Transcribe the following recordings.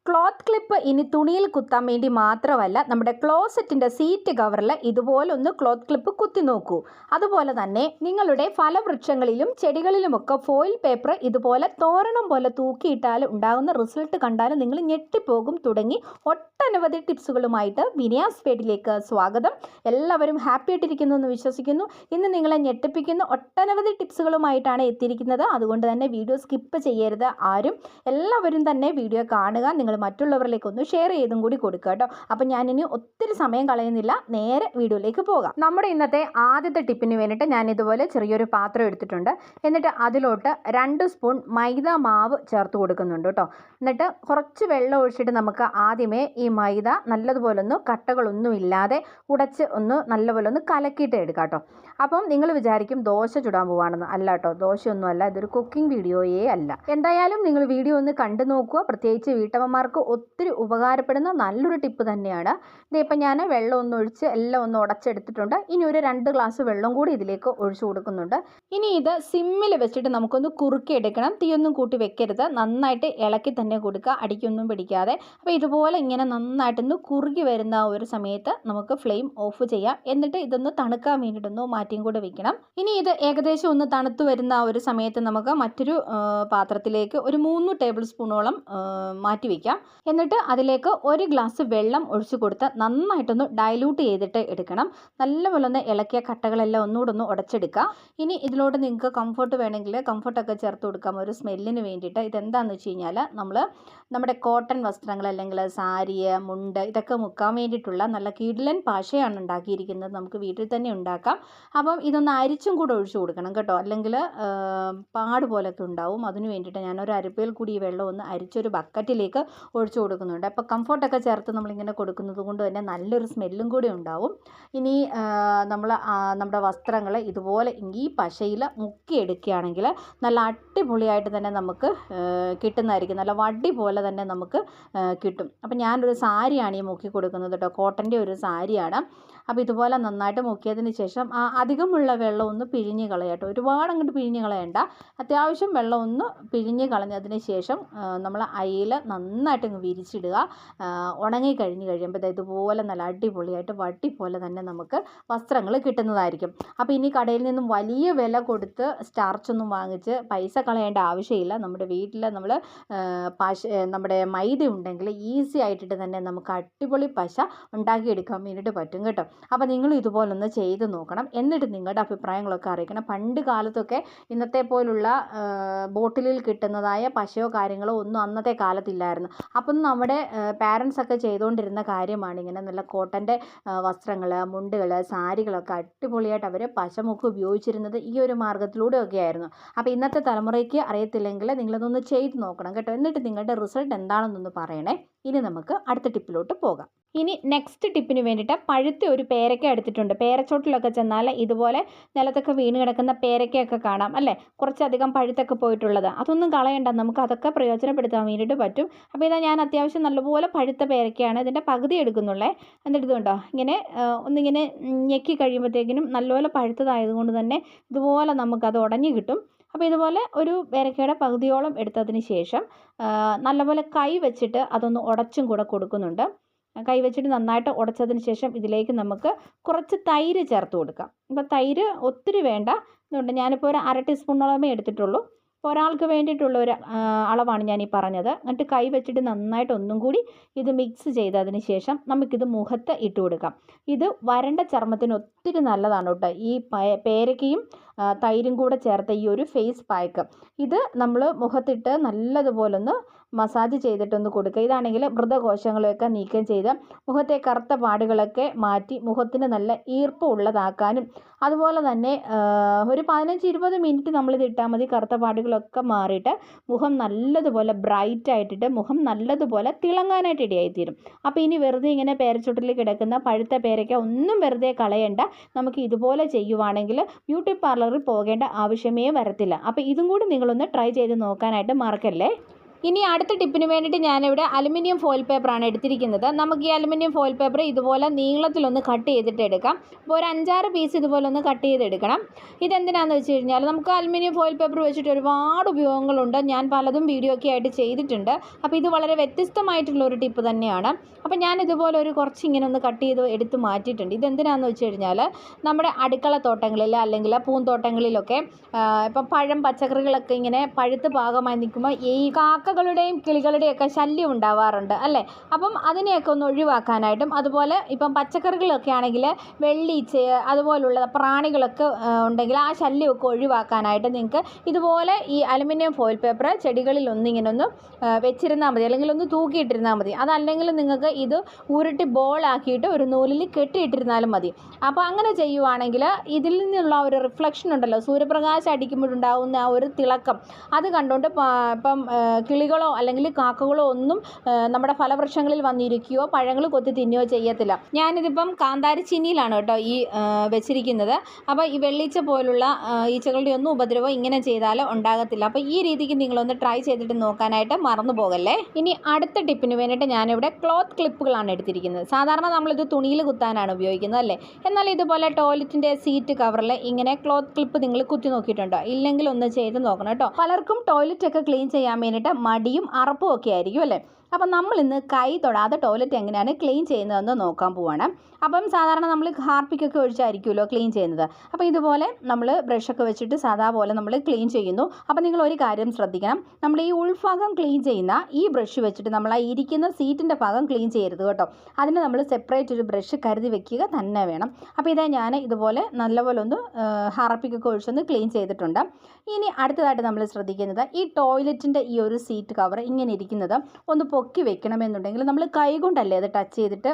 Cloth clip ഇനി തുണിയിൽ കുത്താൻ വേണ്ടി മാത്രമല്ല, നമ്മുടെ ക്ലോസറ്റിൻ്റെ സീറ്റ് കവറിൽ ഇതുപോലെ ഒന്ന് ക്ലോത്ത് ക്ലിപ്പ് കുത്തി നോക്കൂ. അതുപോലെ തന്നെ നിങ്ങളുടെ ഫലവൃക്ഷങ്ങളിലും ചെടികളിലുമൊക്കെ ഫോയിൽ പേപ്പർ ഇതുപോലെ തോരണം പോലെ തൂക്കിയിട്ടാൽ ഉണ്ടാകുന്ന റിസൾട്ട് കണ്ടാൽ നിങ്ങൾ ഞെട്ടിപ്പോകും. തുടങ്ങി ഒട്ടനവധി ടിപ്സുകളുമായിട്ട് വിനയാസ് ഫീഡിലേക്ക് സ്വാഗതം. എല്ലാവരും ഹാപ്പി ആയിട്ടിരിക്കുന്നു എന്ന് വിശ്വസിക്കുന്നു. ഇന്ന് നിങ്ങളെ ഞെട്ടിപ്പിക്കുന്ന ഒട്ടനവധി ടിപ്സുകളുമായിട്ടാണ് എത്തിയിരിക്കുന്നത്. അതുകൊണ്ട് തന്നെ വീഡിയോ സ്കിപ്പ് ചെയ്യരുത് ആരും. എല്ലാവരും തന്നെ വീഡിയോ കാണുക. നിങ്ങൾ മറ്റുള്ളവരിലേക്ക് ഒന്ന് ഷെയർ ചെയ്തും കൂടി കൊടുക്കുക കേട്ടോ. അപ്പം ഞാനിനി ഒത്തിരി സമയം കളയുന്നില്ല, നേരെ വീഡിയോയിലേക്ക് പോകാം. നമ്മുടെ ഇന്നത്തെ ആദ്യത്തെ ടിപ്പിന് വേണ്ടിയിട്ട് ഞാൻ ഇതുപോലെ ചെറിയൊരു പാത്രം എടുത്തിട്ടുണ്ട്. എന്നിട്ട് അതിലോട്ട് 2 സ്പൂൺ മൈദ മാവ് ചേർത്ത് കൊടുക്കുന്നുണ്ട് കേട്ടോ. എന്നിട്ട് കുറച്ച് വെള്ളം ഒഴിച്ചിട്ട് നമുക്ക് ആദ്യമേ ഈ മൈദ നല്ലതുപോലെ ഒന്ന് കട്ടകളൊന്നും ഇല്ലാതെ ഉടച്ച് ഒന്ന് നല്ലപോലെ ഒന്ന് കലക്കിയിട്ട് എടുക്കാം കേട്ടോ. അപ്പം നിങ്ങൾ വിചാരിക്കും ദോശ ചുടാൻ പോവാണെന്ന്. അല്ല കേട്ടോ, ദോശയൊന്നും അല്ല, ഇതൊരു കുക്കിംഗ് വീഡിയോയേ അല്ല. എന്തായാലും നിങ്ങൾ വീഡിയോ ഒന്ന് കണ്ടു നോക്കുക. പ്രത്യേകിച്ച് വീട്ടമ്മമാർക്ക് ഒത്തിരി ഉപകാരപ്പെടുന്ന നല്ലൊരു ടിപ്പ് തന്നെയാണ്. ഇതിപ്പോൾ ഞാൻ വെള്ളം ഒന്ന് ഒഴിച്ച് എല്ലാം ഒന്ന് ഉടച്ചെടുത്തിട്ടുണ്ട്. ഇനി ഒരു 2 ഗ്ലാസ് വെള്ളം കൂടി ഇതിലേക്ക് ഒഴിച്ചു കൊടുക്കുന്നുണ്ട്. ഇനി ഇത് സിമ്മിൽ വെച്ചിട്ട് നമുക്കൊന്ന് കുറുക്കിയെടുക്കണം. തീയൊന്നും കൂട്ടി വെക്കരുത്, നന്നായിട്ട് ഇളക്കി തന്നെ കൊടുക്കുക, അടിക്കൊന്നും പിടിക്കാതെ. അപ്പോൾ ഇതുപോലെ ഇങ്ങനെ നന്നായിട്ടൊന്ന് കുറുകി വരുന്ന ഒരു സമയത്ത് നമുക്ക് ഫ്ലെയിം ഓഫ് ചെയ്യാം. എന്നിട്ട് ഇതൊന്ന് തണുക്കാൻ വേണ്ടിയിട്ടൊന്ന് മാറ്റിയും കൂടെ വെക്കണം. ഇനി ഇത് ഏകദേശം ഒന്ന് തണുത്ത് വരുന്ന ഒരു സമയത്ത് നമുക്ക് മറ്റൊരു പാത്രത്തിലേക്ക് ഒരു 3 ടേബിൾ സ്പൂണോളം മാറ്റി വയ്ക്കാം. എന്നിട്ട് അതിലേക്ക് 1 ഗ്ലാസ് വെള്ളം ഒഴിച്ചു കൊടുത്ത് നന്നായിട്ടൊന്ന് ഡൈലൂട്ട് ചെയ്തിട്ട് എടുക്കണം. നല്ലപോലെ ഒന്ന് ഇളക്കിയ കട്ടകളെല്ലാം ഒന്നുകൂടെ ഒന്ന് ഉടച്ചെടുക്കുക. ഇനി ഇതിലോട്ട് നിങ്ങൾക്ക് കംഫർട്ട് വേണമെങ്കിൽ കംഫർട്ടൊക്കെ ചേർത്ത് കൊടുക്കാം ഒരു സ്മെല്ലിന് വേണ്ടിയിട്ട്. ഇതെന്താണെന്ന് വെച്ച് കഴിഞ്ഞാൽ നമ്മുടെ കോട്ടൺ വസ്ത്രങ്ങൾ അല്ലെങ്കിൽ സാരി, മുണ്ട് ഇതൊക്കെ മുക്കാൻ വേണ്ടിയിട്ടുള്ള നല്ല കിടിലൻ പാശയാണ് ഉണ്ടാക്കിയിരിക്കുന്നത്. നമുക്ക് വീട്ടിൽ തന്നെ ഉണ്ടാക്കാം. അപ്പം ഇതൊന്ന് അരിച്ചും കൂടെ ഒഴിച്ചു കൊടുക്കണം കേട്ടോ, അല്ലെങ്കിൽ പാട് പോലൊക്കെ ഉണ്ടാവും. അതിന് വേണ്ടിയിട്ട് ഞാനൊരു അരിപ്പയിൽ കൂടി ഈ വെള്ളം ഒന്ന് അരിച്ചൊരു ബക്കറ്റിലേക്ക് ഒഴിച്ചു കൊടുക്കുന്നുണ്ട്. അപ്പോൾ കംഫർട്ടൊക്കെ ചേർത്ത് നമ്മളിങ്ങനെ കൊടുക്കുന്നത് കൊണ്ട് തന്നെ നല്ലൊരു സ്മെല്ലും കൂടി ഉണ്ടാവും. ഇനി നമ്മുടെ വസ്ത്രങ്ങൾ ഇതുപോലെ ഈ പശയിൽ മുക്കിയെടുക്കുകയാണെങ്കിൽ നല്ല അടിപൊളിയായിട്ട് തന്നെ നമുക്ക് കിട്ടുന്നതായിരിക്കും. നല്ല വടി പോലെ തന്നെ നമുക്ക് കിട്ടും. അപ്പോൾ ഞാനൊരു സാരിയാണ് ഈ മുക്കി കൊടുക്കുന്നത് കേട്ടോ, കോട്ടൻ്റെ ഒരു സാരിയാണ്. അപ്പോൾ ഇതുപോലെ നന്നായിട്ട് മുക്കിയതിന് ശേഷം അധികമുള്ള വെള്ളം ഒന്ന് പിഴിഞ്ഞ് കളയാട്ടോ. ഒരുപാട് അങ്ങോട്ട് പിഴിഞ്ഞ് കളയണ്ട, അത്യാവശ്യം വെള്ളം ഒന്ന് പിഴിഞ്ഞ് കളഞ്ഞതിന് ശേഷം നമ്മൾ അയില നന്നായിട്ട് വിരിച്ചിടുക. ഉണങ്ങി കഴിയുമ്പോൾ ഇതുപോലെ നല്ല അടിപൊളിയായിട്ട് വട്ടി പോലെ തന്നെ നമുക്ക് വസ്ത്രങ്ങൾ കിട്ടുന്നതായിരിക്കും. അപ്പോൾ ഇനി കടയിൽ നിന്നും വലിയ വില കൊടുത്ത് സ്റ്റാർച്ചൊന്നും വാങ്ങിച്ച് പൈസ കളയേണ്ട ആവശ്യമില്ല. നമ്മുടെ വീട്ടിൽ നമ്മുടെ മൈദ ഉണ്ടെങ്കിൽ ഈസി ആയിട്ട് തന്നെ നമുക്ക് അടിപൊളി പശ ഉണ്ടാക്കിയെടുക്കാൻ വേണ്ടിയിട്ട് പറ്റും കേട്ടോ. അപ്പോൾ നിങ്ങൾ ഇതുപോലൊന്ന് ചെയ്ത് നോക്കണം. എന്നിട്ട് നിങ്ങളുടെ അഭിപ്രായങ്ങളൊക്കെ അറിയിക്കണം. പണ്ട് കാലത്തൊക്കെ ഇന്നത്തെ പോലുള്ള ബോട്ടിലിൽ കിട്ടുന്നതായ പശയോ കാര്യങ്ങളോ ഒന്നും അന്നത്തെ കാലത്തില്ലായിരുന്നു. അപ്പം നമ്മുടെ പാരൻസ് ഒക്കെ ചെയ്തുകൊണ്ടിരുന്ന കാര്യമാണ് ഇങ്ങനെ നല്ല കോട്ടൻ്റെ വസ്ത്രങ്ങൾ, മുണ്ടുകൾ, സാരികളൊക്കെ അടിപൊളിയായിട്ട് അവർ പശമുക്ക് ഉപയോഗിച്ചിരുന്നത് ഈ ഒരു മാർഗ്ഗത്തിലൂടെയൊക്കെ ആയിരുന്നു. അപ്പോൾ ഇന്നത്തെ തലമുറയ്ക്ക് അറിയത്തില്ലെങ്കിൽ നിങ്ങളതൊന്ന് ചെയ്ത് നോക്കണം കേട്ടോ. എന്നിട്ട് നിങ്ങളുടെ റിസൾട്ട് എന്താണെന്നൊന്ന് പറയണേ. ഇനി നമുക്ക് അടുത്ത ടിപ്പിലോട്ട് പോകാം. ഇനി നെക്സ്റ്റ് ടിപ്പിന് വേണ്ടിയിട്ട് പഴുത്ത ഒരു പേരക്ക എടുത്തിട്ടുണ്ട്. പേരച്ചോട്ടിലൊക്കെ ചെന്നാൽ ഇതുപോലെ നിലത്തൊക്കെ വീണ് കിടക്കുന്ന പേരക്കയൊക്കെ കാണാം അല്ലേ, കുറച്ചധികം പഴുത്തൊക്കെ പോയിട്ടുള്ളത്. അതൊന്നും കളയണ്ട, നമുക്ക് അതൊക്കെ പ്രയോജനപ്പെടുത്താൻ വേണ്ടിയിട്ട് പറ്റും. അപ്പോൾ ഇതാ ഞാൻ അത്യാവശ്യം നല്ലപോലെ പഴുത്ത പേരക്കയാണ്, ഇതിൻ്റെ പകുതി എടുക്കുന്നുള്ളേ. എന്നിട്ട് ഇതുണ്ടോ ഇങ്ങനെ ഒന്നിങ്ങനെ ഞെക്കി കഴിയുമ്പോഴത്തേക്കിനും നല്ലപോലെ പഴുത്തതായതുകൊണ്ട് തന്നെ ഇതുപോലെ നമുക്കത് ഉടഞ്ഞു കിട്ടും. അപ്പോൾ ഇതുപോലെ ഒരു പേരക്കയുടെ പകുതിയോളം എടുത്തതിന് ശേഷം നല്ലപോലെ കൈ വെച്ചിട്ട് അതൊന്ന് ഉടച്ചും കൂടെ കൊടുക്കുന്നുണ്ട്. കൈ വെച്ചിട്ട് നന്നായിട്ട് ഉടച്ചതിന് ശേഷം ഇതിലേക്ക് നമുക്ക് കുറച്ച് തൈര് ചേർത്ത് കൊടുക്കാം. ഇപ്പോൾ തൈര് ഒത്തിരി വേണ്ട, അതുകൊണ്ട് ഞാനിപ്പോൾ ഒരു 1/2 ടീസ്പൂണോളമേ എടുത്തിട്ടുള്ളൂ. അപ്പോൾ ഒരാൾക്ക് വേണ്ടിയിട്ടുള്ള ഒരു അളവാണ് ഞാൻ ഈ പറഞ്ഞത്. എന്നിട്ട് കൈ വെച്ചിട്ട് നന്നായിട്ട് ഒന്നും കൂടി ഇത് മിക്സ് ചെയ്തതിന് ശേഷം നമുക്കിത് മുഖത്ത് ഇട്ട് കൊടുക്കാം. ഇത് വരണ്ട ചർമ്മത്തിന് ഒത്തിരി നല്ലതാണ് കേട്ടോ. ഈ പേരക്കയും തൈരും കൂടെ ചേർത്ത ഈ ഒരു ഫേസ് പാക്ക് ഇത് നമ്മൾ മുഖത്തിട്ട് നല്ലതുപോലെ ഒന്ന് മസാജ് ചെയ്തിട്ടൊന്ന് കൊടുക്കുക. ഇതാണെങ്കിൽ മൃതകോശങ്ങളെയൊക്കെ നീക്കം ചെയ്ത് മുഖത്തെ കറുത്ത പാടുകളൊക്കെ മാറ്റി മുഖത്തിന് നല്ല ഈർപ്പം ഉള്ളതാക്കാനും, അതുപോലെ തന്നെ ഒരു 15-20 മിനിറ്റ് നമ്മളിത് ഇട്ടാൽ മതി. കറുത്ത പാടുകളൊക്കെ മാറിയിട്ട് മുഖം നല്ലതുപോലെ ബ്രൈറ്റ് ആയിട്ടിട്ട് മുഖം നല്ലതുപോലെ തിളങ്ങാനായിട്ട് ഇടയായിത്തീരും. അപ്പോൾ ഇനി വെറുതെ ഇങ്ങനെ പേരച്ചോട്ടിൽ കിടക്കുന്ന പഴുത്ത പേരയ്ക്ക ഒന്നും വെറുതെ കളയണ്ട. നമുക്ക് ഇതുപോലെ ചെയ്യുവാണെങ്കിൽ ബ്യൂട്ടി പാർലറിൽ പോകേണ്ട ആവശ്യമേ വരത്തില്ല. അപ്പോൾ ഇതും കൂടി നിങ്ങളൊന്ന് ട്രൈ ചെയ്ത് നോക്കാനായിട്ട് മറക്കല്ലേ. ഇനി അടുത്ത ടിപ്പിന് വേണ്ടിയിട്ട് ഞാനിവിടെ അലുമിനിയം ഫോയിൽ പേപ്പറാണ് എടുത്തിരിക്കുന്നത്. നമുക്ക് ഈ അലുമിനിയം ഫോയിൽ പേപ്പർ ഇതുപോലെ നീളത്തിലൊന്ന് കട്ട് ചെയ്തിട്ട് എടുക്കാം. അപ്പോൾ ഒരു 5-6 പീസ് ഇതുപോലെ ഒന്ന് കട്ട് ചെയ്തെടുക്കണം. ഇതെന്തിനാണെന്ന് വെച്ച് കഴിഞ്ഞാൽ നമുക്ക് അലുമിനിയം ഫോയിൽ പേപ്പർ വെച്ചിട്ട് ഒരുപാട് ഉപയോഗങ്ങളുണ്ട്. ഞാൻ പലതും വീഡിയോ ഒക്കെ ആയിട്ട് ചെയ്തിട്ടുണ്ട്. അപ്പോൾ ഇത് വളരെ വ്യത്യസ്തമായിട്ടുള്ള ഒരു ടിപ്പ് തന്നെയാണ്. അപ്പോൾ ഞാൻ ഇതുപോലെ ഒരു കുറച്ച് ഇങ്ങനെ ഒന്ന് കട്ട് ചെയ്ത് എടുത്ത് മാറ്റിയിട്ടുണ്ട്. ഇതെന്തിനാണെന്ന് വെച്ച് കഴിഞ്ഞാൽ നമ്മുടെ അടുക്കള തോട്ടങ്ങളിൽ അല്ലെങ്കിൽ പൂന്തോട്ടങ്ങളിലൊക്കെ ഇപ്പം പഴം പച്ചക്കറികളൊക്കെ ഇങ്ങനെ പഴുത്ത് പാകമായി നിൽക്കുമ്പോൾ ഈ കാക്കകളുടെയും കിളികളുടെയൊക്കെ ശല്യം ഉണ്ടാവാറുണ്ട് അല്ലേ. അപ്പം അതിനെയൊക്കെ ഒന്ന് ഒഴിവാക്കാനായിട്ടും അതുപോലെ ഇപ്പം പച്ചക്കറികളൊക്കെ ആണെങ്കിൽ വെള്ളീച്ച അതുപോലുള്ള പ്രാണികളൊക്കെ ഉണ്ടെങ്കിൽ ആ ശല്യമൊക്കെ ഒഴിവാക്കാനായിട്ട് നിങ്ങൾക്ക് ഇതുപോലെ ഈ അലുമിനിയം ഫോയിൽ പേപ്പർ ചെടികളിൽ ഒന്നിങ്ങനെ ഒന്ന് വെച്ചിരുന്നാൽ മതി, അല്ലെങ്കിൽ ഒന്ന് തൂക്കിയിട്ടിരുന്നാൽ മതി. അതല്ലെങ്കിൽ നിങ്ങൾക്ക് ഇത് ഉരുട്ടി ബോളാക്കിയിട്ട് ഒരു നൂലിൽ കെട്ടിയിട്ടിരുന്നാലും മതി. അപ്പോൾ അങ്ങനെ ചെയ്യുവാണെങ്കിൽ ഇതിൽ നിന്നുള്ള ഒരു റിഫ്ലക്ഷൻ ഉണ്ടല്ലോ, സൂര്യപ്രകാശം അടിക്കുമ്പോഴുണ്ടാകുന്ന ആ ഒരു തിളക്കം, അത് കണ്ടുകൊണ്ട് ഇപ്പം കിളികളോ അല്ലെങ്കിൽ കാക്കകളോ ഒന്നും നമ്മുടെ ഫലവൃക്ഷങ്ങളിൽ വന്നിരിക്കുകയോ പഴങ്ങൾ കൊത്തി തിന്നുകയോ ചെയ്യത്തില്ല. ഞാനിതിപ്പം കാന്താരി ചീനിയിലാണ് കേട്ടോ ഈ വെച്ചിരിക്കുന്നത്. അപ്പോൾ ഈ വെള്ളീച്ച പോലുള്ള ഈച്ചകളുടെ ഒന്നും ഉപദ്രവം ഇങ്ങനെ ചെയ്താൽ ഉണ്ടാകത്തില്ല. അപ്പോൾ ഈ രീതിക്ക് നിങ്ങളൊന്ന് ട്രൈ ചെയ്തിട്ട് നോക്കാനായിട്ട് മറന്നു പോകല്ലേ. ഇനി അടുത്ത ടിപ്പിന് വേണ്ടിയിട്ട് ഞാനിവിടെ ക്ലോത്ത് ക്ലിപ്പുകളാണ് എടുത്തിരിക്കുന്നത്. സാധാരണ നമ്മളിത് തുണിയിൽ കുത്താനാണ് ഉപയോഗിക്കുന്നത് അല്ലേ. എന്നാൽ ഇതുപോലെ ടോയ്ലറ്റിൻ്റെ സീറ്റ് കവറിൽ ഇങ്ങനെ ക്ലോത്ത് ക്ലിപ്പ് നിങ്ങൾ കുത്തി നോക്കിയിട്ടുണ്ടോ? ഇല്ലെങ്കിൽ ഒന്ന് ചെയ്ത് നോക്കണം കേട്ടോ. പലർക്കും ടോയ്ലറ്റൊക്കെ ക്ലീൻ ചെയ്യാൻ വേണ്ടിയിട്ട് മടിയും അറപ്പും ഒക്കെ ആയിരിക്കും അല്ലേ. അപ്പം നമ്മളിന്ന് കൈ തൊടാതെ ടോയ്ലറ്റ് എങ്ങനെയാണ് ക്ലീൻ ചെയ്യുന്നതെന്ന് നോക്കാൻ പോവാണ്. അപ്പം സാധാരണ നമ്മൾ ഹാർപ്പിക്കൊക്കെ ഒഴിച്ചായിരിക്കുമല്ലോ ക്ലീൻ ചെയ്യുന്നത്. അപ്പോൾ ഇതുപോലെ നമ്മൾ ബ്രഷൊക്കെ വെച്ചിട്ട് സാധാ പോലെ നമ്മൾ ക്ലീൻ ചെയ്യുന്നു. അപ്പോൾ നിങ്ങൾ ഒരു കാര്യം ശ്രദ്ധിക്കണം, നമ്മൾ ഈ ഉൾഭാഗം ക്ലീൻ ചെയ്യുന്ന ഈ ബ്രഷ് വെച്ചിട്ട് നമ്മൾ ആ ഇരിക്കുന്ന സീറ്റിൻ്റെ ഭാഗം ക്ലീൻ ചെയ്യരുത് കേട്ടോ. അതിന് നമ്മൾ സെപ്പറേറ്റ് ഒരു ബ്രഷ് കരുതി വെക്കുക തന്നെ വേണം. അപ്പോൾ ഇതേ ഞാൻ ഇതുപോലെ നല്ലപോലെ ഒന്ന് ഹാർപ്പിക്കൊക്കെ ഒഴിച്ചൊന്ന് ക്ലീൻ ചെയ്തിട്ടുണ്ട്. ഇനി അടുത്തതായിട്ട് നമ്മൾ ശ്രദ്ധിക്കുന്നത് ഈ ടോയ്ലറ്റിൻ്റെ ഈ ഒരു സീറ്റ് കവർ ഇങ്ങനെ ഇരിക്കുന്നത് ഒന്ന് പൊക്കി വെക്കണമെന്നുണ്ടെങ്കിൽ നമ്മൾ കൈ കൊണ്ടല്ലേ അത് ടച്ച് ചെയ്തിട്ട്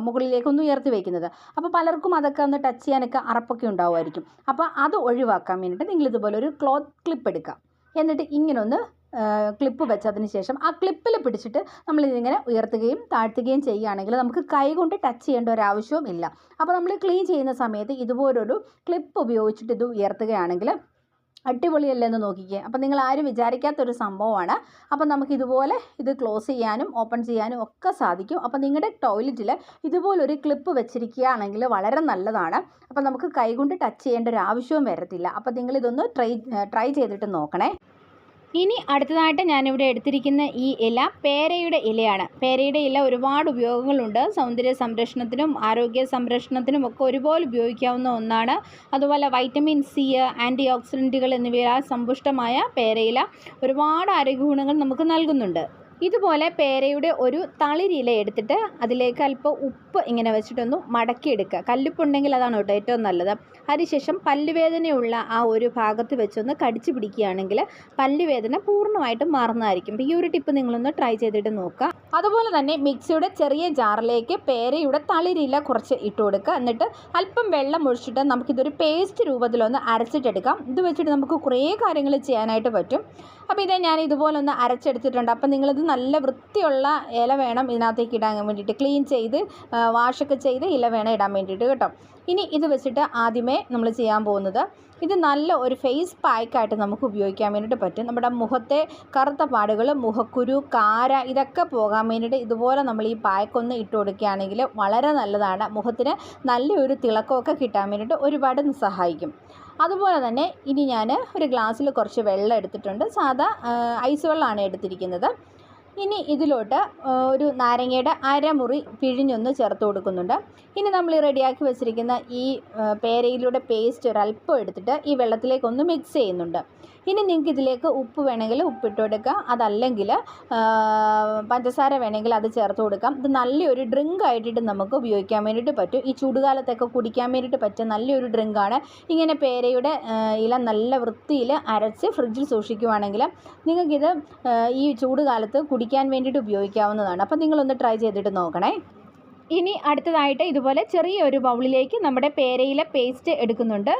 മുകളിലേക്കൊന്ന് ഉയർത്തി വയ്ക്കുന്നത്. അപ്പോൾ പലർക്കും അതൊക്കെ ഒന്ന് ടച്ച് ചെയ്യാനൊക്കെ അറപ്പൊക്കെ ഉണ്ടാവുമായിരിക്കും. അപ്പോൾ അത് ഒഴിവാക്കാൻ വേണ്ടിയിട്ട് നിങ്ങളിതുപോലെ ഒരു ക്ലോത്ത് ക്ലിപ്പ് എടുക്കാം. എന്നിട്ട് ഇങ്ങനെ ഒന്ന് ക്ലിപ്പ് വെച്ചതിന് ശേഷം ആ ക്ലിപ്പിൽ പിടിച്ചിട്ട് നമ്മളിതിങ്ങനെ ഉയർത്തുകയും താഴ്ത്തുകയും ചെയ്യുകയാണെങ്കിൽ നമുക്ക് കൈ കൊണ്ട് ടച്ച് ചെയ്യേണ്ട ഒരു ആവശ്യവും ഇല്ല. അപ്പോൾ നമ്മൾ ക്ലീൻ ചെയ്യുന്ന സമയത്ത് ഇതുപോലൊരു ക്ലിപ്പ് ഉപയോഗിച്ചിട്ട് ഇത് ഉയർത്തുകയാണെങ്കിൽ അടിപൊളിയല്ലേ എന്ന് നോക്കിക്കേ. അപ്പം നിങ്ങൾ ആരും വിചാരിക്കാത്തൊരു സംഭവമാണ്. അപ്പം നമുക്കിതുപോലെ ഇത് ക്ലോസ് ചെയ്യാനും ഓപ്പൺ ചെയ്യാനും ഒക്കെ സാധിക്കും. അപ്പം നിങ്ങളുടെ ടോയ്ലറ്റിൽ ഇതുപോലൊരു ക്ലിപ്പ് വെച്ചിരിക്കുകയാണെങ്കിൽ വളരെ നല്ലതാണ്. അപ്പം നമുക്ക് കൈകൊണ്ട് ടച്ച് ചെയ്യേണ്ട ഒരു ആവശ്യവും വരത്തില്ല. അപ്പം നിങ്ങളിതൊന്ന് ട്രൈ ചെയ്തിട്ട് നോക്കണേ. ഇനി അടുത്തതായിട്ട് ഞാനിവിടെ എടുത്തിരിക്കുന്ന ഈ ഇല പേരയുടെ ഇലയാണ്. പേരയുടെ ഇല ഒരുപാട് ഉപയോഗങ്ങളുണ്ട്. സൗന്ദര്യ സംരക്ഷണത്തിനും ആരോഗ്യ സംരക്ഷണത്തിനും ഒക്കെ ഒരുപോലെ ഉപയോഗിക്കാവുന്ന ഒന്നാണ്. അതുപോലെ വൈറ്റമിൻ സി, ആൻറ്റി ഓക്സിഡൻറ്റുകൾ എന്നിവയാൽ സമ്പുഷ്ടമായ പേരയില ഒരുപാട് ആരോഗ്യ ഗുണങ്ങൾ നമുക്ക് നൽകുന്നുണ്ട്. ഇതുപോലെ പേരയുടെ ഒരു തളിരില എടുത്തിട്ട് അതിലേക്ക് അല്പം ഉപ്പ് ഇങ്ങനെ വെച്ചിട്ടൊന്ന് മടക്കിയെടുക്കുക. കല്ലുപ്പുണ്ടെങ്കിൽ അതാണ് കേട്ടോ ഏറ്റവും നല്ലത്. അതിനുശേഷം പല്ലുവേദനയുള്ള ആ ഒരു ഭാഗത്ത് വെച്ചൊന്ന് കടിച്ചു പിടിക്കുകയാണെങ്കിൽ പല്ലുവേദന പൂർണ്ണമായിട്ടും മാറുന്നതായിരിക്കും. ഈ ഒരു ടിപ്പ് നിങ്ങളൊന്ന് ട്രൈ ചെയ്തിട്ട് നോക്കുക. അതുപോലെ തന്നെ മിക്സിയുടെ ചെറിയ ജാറിലേക്ക് പേരയുടെ തളിരില കുറച്ച് ഇട്ട് കൊടുക്കുക. എന്നിട്ട് അല്പം വെള്ളം ഒഴിച്ചിട്ട് നമുക്കിതൊരു പേസ്റ്റ് രൂപത്തിലൊന്ന് അരച്ചിട്ടെടുക്കാം. ഇത് വെച്ചിട്ട് നമുക്ക് കുറേ കാര്യങ്ങൾ ചെയ്യാനായിട്ട് പറ്റും. അപ്പോൾ ഇതേ ഞാൻ ഇതുപോലെ ഒന്ന് അരച്ചെടുത്തിട്ടുണ്ട്. അപ്പം നിങ്ങളിത് നല്ല വൃത്തിയുള്ള ഇല വേണം ഇതിനകത്തേക്ക് ഇടാൻ വേണ്ടിയിട്ട്. ക്ലീൻ ചെയ്ത് വാഷൊക്കെ ചെയ്ത് ഇല വേണം ഇടാൻ വേണ്ടിയിട്ട് കേട്ടോ. ഇനി ഇത് വെച്ചിട്ട് ആദ്യമേ നമ്മൾ ചെയ്യാൻ പോകുന്നത്, ഇത് നല്ല ഒരു ഫേസ് പാക്കായിട്ട് നമുക്ക് ഉപയോഗിക്കാൻ വേണ്ടിയിട്ട് പറ്റും. നമ്മുടെ മുഖത്തെ കറുത്ത പാടുകൾ, മുഖക്കുരു, കാര ഇതൊക്കെ പോകാൻ വേണ്ടിയിട്ട് ഇതുപോലെ നമ്മൾ ഈ പായ്ക്കൊന്ന് ഇട്ട് കൊടുക്കുകയാണെങ്കിൽ വളരെ നല്ലതാണ്. മുഖത്തിന് നല്ലൊരു തിളക്കമൊക്കെ കിട്ടാൻ വേണ്ടിയിട്ട് ഒരുപാട് സഹായിക്കും. അതുപോലെ തന്നെ ഇനി ഞാൻ ഒരു ഗ്ലാസ്സിൽ കുറച്ച് വെള്ളം എടുത്തിട്ടുണ്ട്. സാധാ ഐസ് വെള്ളമാണ് എടുത്തിരിക്കുന്നത്. ഇനി ഇതിലോട്ട് ഒരു നാരങ്ങയുടെ അരമുറി പിഴിഞ്ഞൊന്ന് ചേർത്ത് കൊടുക്കുന്നുണ്ട്. ഇനി നമ്മൾ റെഡിയാക്കി വെച്ചിരിക്കുന്ന ഈ പേരയിലൂടെ പേസ്റ്റ് ഒരല്പം എടുത്തിട്ട് ഈ വെള്ളത്തിലേക്കൊന്ന് മിക്സ് ചെയ്യുന്നുണ്ട്. ഇനി നിങ്ങൾക്ക് ഇതിലേക്ക് ഉപ്പ് വേണമെങ്കിൽ ഉപ്പിട്ട് കൊടുക്കുക, അതല്ലെങ്കിൽ പഞ്ചസാര വേണമെങ്കിൽ അത് ചേർത്ത് കൊടുക്കാം. ഇത് നല്ലൊരു ഡ്രിങ്ക് ആയിട്ട് നമുക്ക് ഉപയോഗിക്കാൻ വേണ്ടിയിട്ട് പറ്റും. ഈ ചൂടുകാലത്തൊക്കെ കുടിക്കാൻ വേണ്ടിയിട്ട് പറ്റിയ നല്ലൊരു ഡ്രിങ്കാണ്. ഇങ്ങനെ പേരയുടെ ഇല നല്ല വൃത്തിയിൽ അരച്ച് ഫ്രിഡ്ജിൽ സൂക്ഷിക്കുവാണെങ്കിൽ നിങ്ങൾക്കിത് ഈ ചൂടുകാലത്ത് കുടിക്കാൻ വേണ്ടിയിട്ട് ഉപയോഗിക്കാവുന്നതാണ്. അപ്പോൾ നിങ്ങളൊന്ന് ട്രൈ ചെയ്തിട്ട് നോക്കണേ. ഇനി അടുത്തതായിട്ട് ഇതുപോലെ ചെറിയൊരു ബൗളിലേക്ക് നമ്മുടെ പേരയില പേസ്റ്റ് എടുക്കുന്നുണ്ട്.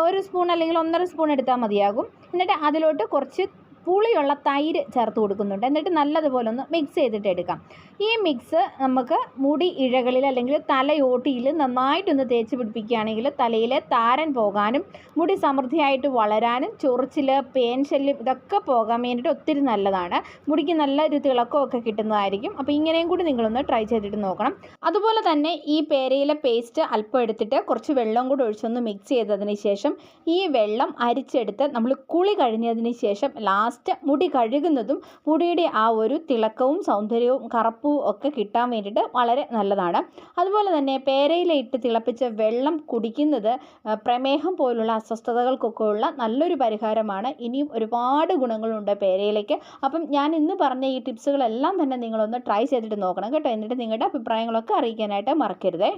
ഒരു സ്പൂൺ അല്ലെങ്കിൽ 1.5 സ്പൂൺ എടുത്താൽ മതിയാകും. എന്നിട്ട് അതിലോട്ട് കുറച്ച് പുളിയുള്ള തൈര് ചേർത്ത് കൊടുക്കുന്നുണ്ട്. എന്നിട്ട് നല്ലതുപോലെ ഒന്ന് മിക്സ് ചെയ്തിട്ട് എടുക്കാം. ഈ മിക്സ് നമുക്ക് മുടി ഇഴകളിൽ അല്ലെങ്കിൽ തലയോട്ടിയിൽ നന്നായിട്ടൊന്ന് തേച്ച് പിടിപ്പിക്കുകയാണെങ്കിൽ തലയിലെ താരൻ പോകാനും മുടി സമൃദ്ധിയായിട്ട് വളരാനും ചൊറിച്ചിൽ, പേൻ ശല്യം ഇതൊക്കെ പോകാൻ വേണ്ടിയിട്ട് ഒത്തിരി നല്ലതാണ്. മുടിക്ക് നല്ലൊരു തിളക്കമൊക്കെ കിട്ടുന്നതായിരിക്കും. അപ്പോൾ ഇങ്ങനെയും കൂടി നിങ്ങളൊന്ന് ട്രൈ ചെയ്തിട്ട് നോക്കണം. അതുപോലെ തന്നെ ഈ പേരയില പേസ്റ്റ് അല്പം എടുത്തിട്ട് കുറച്ച് വെള്ളം കൂടി ഒഴിച്ചൊന്ന് മിക്സ് ചെയ്തതിന് ശേഷം ഈ വെള്ളം അരിച്ചെടുത്ത് നമ്മൾ കുളി കഴിഞ്ഞതിന് ശേഷം ലാസ്റ്റ് മുടി കഴുകുന്നതും മുടിയുടെ ആ ഒരു തിളക്കവും സൗന്ദര്യവും കറുപ്പും ഒക്കെ കിട്ടാൻ വേണ്ടിയിട്ട് വളരെ നല്ലതാണ്. അതുപോലെ തന്നെ പേരയില ഇട്ട് തിളപ്പിച്ച വെള്ളം കുടിക്കുന്നത് പ്രമേഹം പോലുള്ള അസ്വസ്ഥതകൾക്കൊക്കെ ഉള്ള നല്ലൊരു പരിഹാരമാണ്. ഇനിയും ഒരുപാട് ഗുണങ്ങളുണ്ട് പേരയിലയ്ക്ക്. അപ്പം ഞാൻ ഇന്ന് പറഞ്ഞ ഈ ടിപ്സുകളെല്ലാം തന്നെ നിങ്ങളൊന്ന് ട്രൈ ചെയ്തിട്ട് നോക്കണം കേട്ടോ. എന്നിട്ട് നിങ്ങളുടെ അഭിപ്രായങ്ങളൊക്കെ അറിയിക്കാനായിട്ട് മറക്കരുതേ.